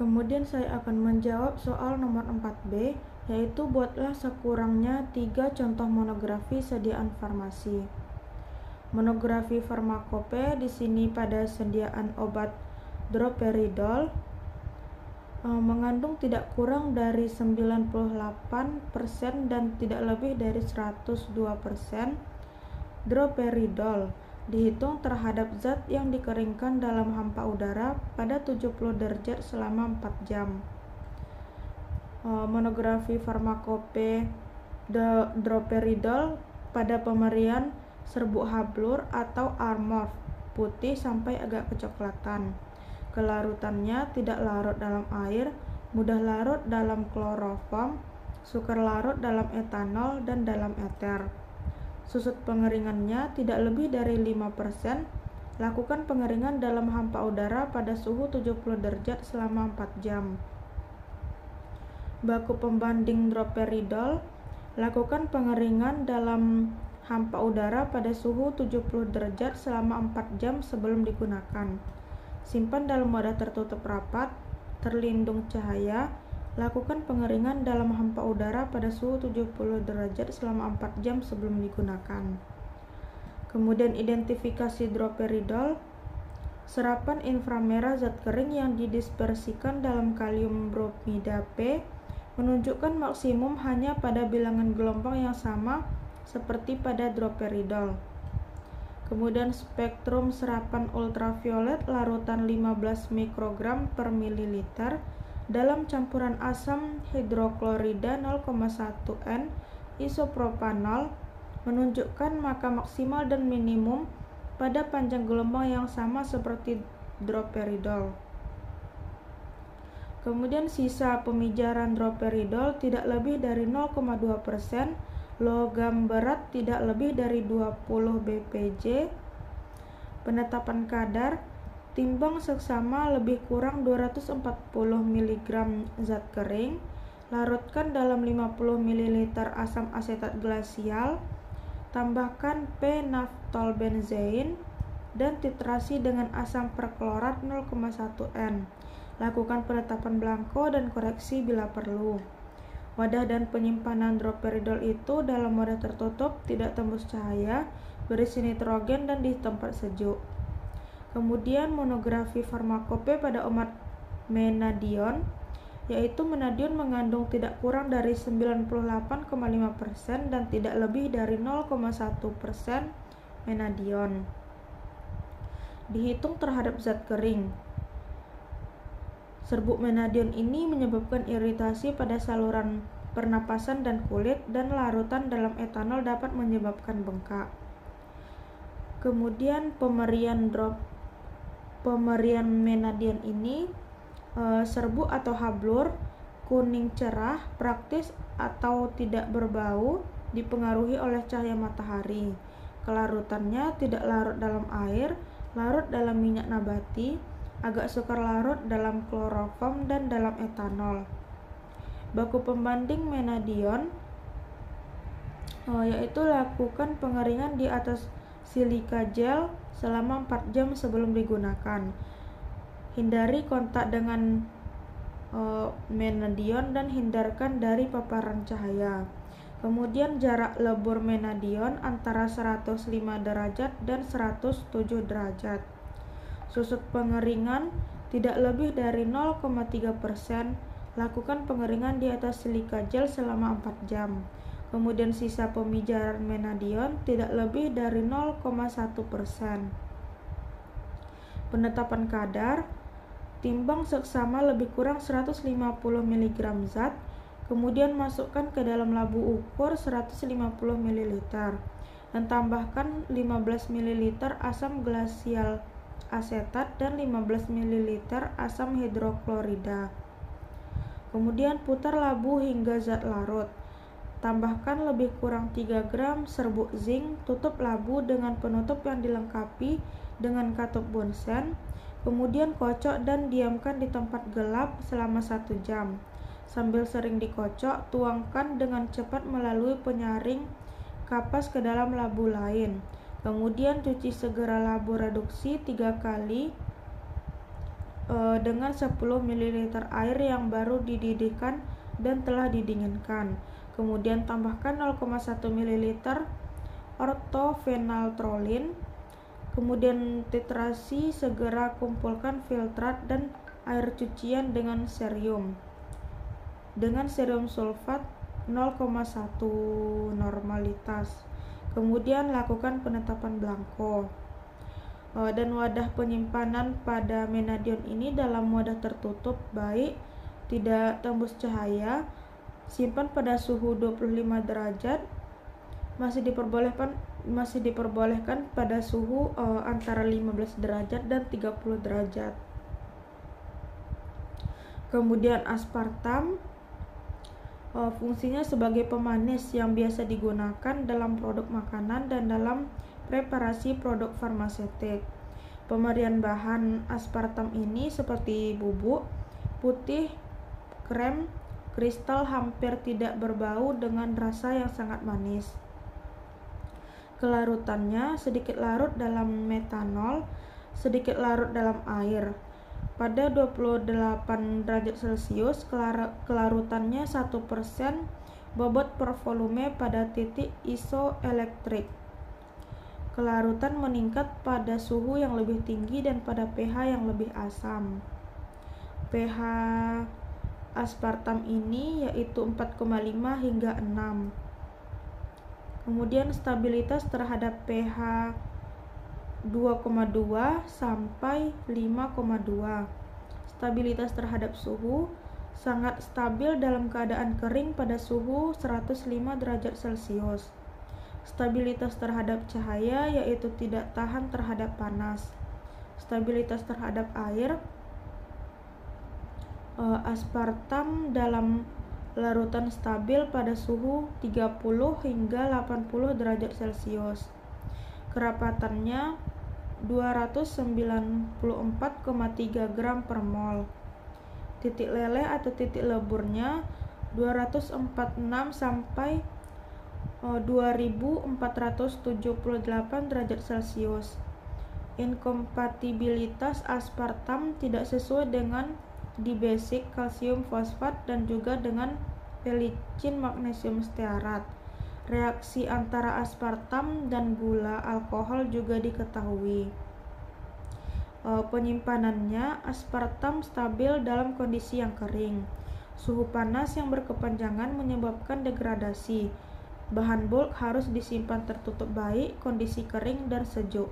Kemudian saya akan menjawab soal nomor 4B, yaitu buatlah sekurangnya 3 contoh monografi sediaan farmasi. Monografi farmakope di sini pada sediaan obat droperidol mengandung tidak kurang dari 98% dan tidak lebih dari 102% droperidol dihitung terhadap zat yang dikeringkan dalam hampa udara pada 70 derajat selama 4 jam. Monografi farmakope droperidol pada pemberian serbuk hablur atau Armorph putih sampai agak kecoklatan. Kelarutannya tidak larut dalam air, mudah larut dalam kloroform, sukar larut dalam etanol dan dalam eter. Susut pengeringannya tidak lebih dari 5%. Lakukan pengeringan dalam hampa udara pada suhu 70 derajat selama 4 jam. Baku pembanding droperidol. Lakukan pengeringan dalam hampa udara pada suhu 70 derajat selama 4 jam sebelum digunakan. Simpan dalam wadah tertutup rapat, terlindung cahaya. Lakukan pengeringan dalam hampa udara pada suhu 70 derajat selama 4 jam sebelum digunakan. Kemudian identifikasi droperidol. Serapan inframerah zat kering yang didispersikan dalam kalium bromida P menunjukkan maksimum hanya pada bilangan gelombang yang sama seperti pada droperidol. Kemudian spektrum serapan ultraviolet larutan 15 mikrogram per mililiter dalam campuran asam hidroklorida 0,1 N isopropanol menunjukkan maka maksimal dan minimum pada panjang gelombang yang sama seperti droperidol. Kemudian sisa pemijaran droperidol tidak lebih dari 0,2%, logam berat tidak lebih dari 20 bpj. Penetapan kadar, timbang seksama lebih kurang 240 mg zat kering, larutkan dalam 50 ml asam asetat glasial, tambahkan p-naftolbenzein dan titrasi dengan asam perklorat 0,1 N. Lakukan penetapan blanko dan koreksi bila perlu. Wadah dan penyimpanan droperidol itu dalam wadah tertutup, tidak tembus cahaya, berisi nitrogen dan di tempat sejuk. Kemudian monografi farmakope pada obat menadion, yaitu menadion mengandung tidak kurang dari 98,5% dan tidak lebih dari 0,1% menadion. Dihitung terhadap zat kering. Serbuk menadion ini menyebabkan iritasi pada saluran pernapasan dan kulit, dan larutan dalam etanol dapat menyebabkan bengkak. Kemudian pemberian menadion ini serbuk atau hablur kuning cerah, praktis atau tidak berbau, dipengaruhi oleh cahaya matahari. Kelarutannya tidak larut dalam air, larut dalam minyak nabati, agak sukar larut dalam kloroform dan dalam etanol. Baku pembanding menadion yaitu lakukan pengeringan di atas silika gel selama 4 jam sebelum digunakan. Hindari kontak dengan menadion dan hindarkan dari paparan cahaya. Kemudian jarak lebur menadion antara 105 derajat dan 107 derajat. Susut pengeringan tidak lebih dari 0,3%. Lakukan pengeringan di atas silika gel selama 4 jam. Kemudian sisa pemijaran menadion tidak lebih dari 0,1%. Penetapan kadar, timbang seksama lebih kurang 150 mg zat, kemudian masukkan ke dalam labu ukur 150 ml dan tambahkan 15 ml asam glasial asetat dan 15 ml asam hidroklorida. Kemudian putar labu hingga zat larut. Tambahkan lebih kurang 3 gram serbuk zinc, tutup labu dengan penutup yang dilengkapi dengan katup Bunsen. Kemudian kocok dan diamkan di tempat gelap selama 1 jam. Sambil sering dikocok, tuangkan dengan cepat melalui penyaring kapas ke dalam labu lain. Kemudian cuci segera labu reduksi 3 kali dengan 10 ml air yang baru dididihkan dan telah didinginkan. Kemudian tambahkan 0,1 ml ortofenaltrolin. Kemudian titrasi, segera kumpulkan filtrat dan air cucian dengan serium sulfat 0,1 normalitas. Kemudian lakukan penetapan blanko. Dan wadah penyimpanan pada Menadion ini dalam wadah tertutup baik, tidak tembus cahaya, simpan pada suhu 25 derajat, masih diperbolehkan pada suhu antara 15 derajat dan 30 derajat. Kemudian aspartam, fungsinya sebagai pemanis yang biasa digunakan dalam produk makanan dan dalam preparasi produk farmaseutik. Pemberian bahan aspartam ini seperti bubuk, putih, krem, kristal, hampir tidak berbau dengan rasa yang sangat manis. Kelarutannya sedikit larut dalam metanol, sedikit larut dalam air. Pada 28 derajat Celcius, kelarutannya 1% bobot per volume pada titik isoelektrik. Kelarutan meningkat pada suhu yang lebih tinggi dan pada pH yang lebih asam. pH aspartam ini yaitu 4,5 hingga 6. Kemudian stabilitas terhadap pH 2,2 sampai 5,2. Stabilitas terhadap suhu sangat stabil dalam keadaan kering pada suhu 105 derajat Celcius. Stabilitas terhadap cahaya yaitu tidak tahan terhadap panas. Stabilitas terhadap air, aspartam dalam larutan stabil pada suhu 30 hingga 80 derajat Celcius. Kerapatannya 294,3 gram per mol. Titik leleh atau titik leburnya 246 sampai 2478 derajat Celcius. Inkompatibilitas aspartam tidak sesuai dengan dibasic kalsium fosfat dan juga dengan pelicin magnesium stearat. Reaksi antara aspartam dan gula alkohol juga diketahui. Penyimpanannya, aspartam stabil dalam kondisi yang kering. Suhu panas yang berkepanjangan menyebabkan degradasi. Bahan bulk harus disimpan tertutup baik, kondisi kering dan sejuk.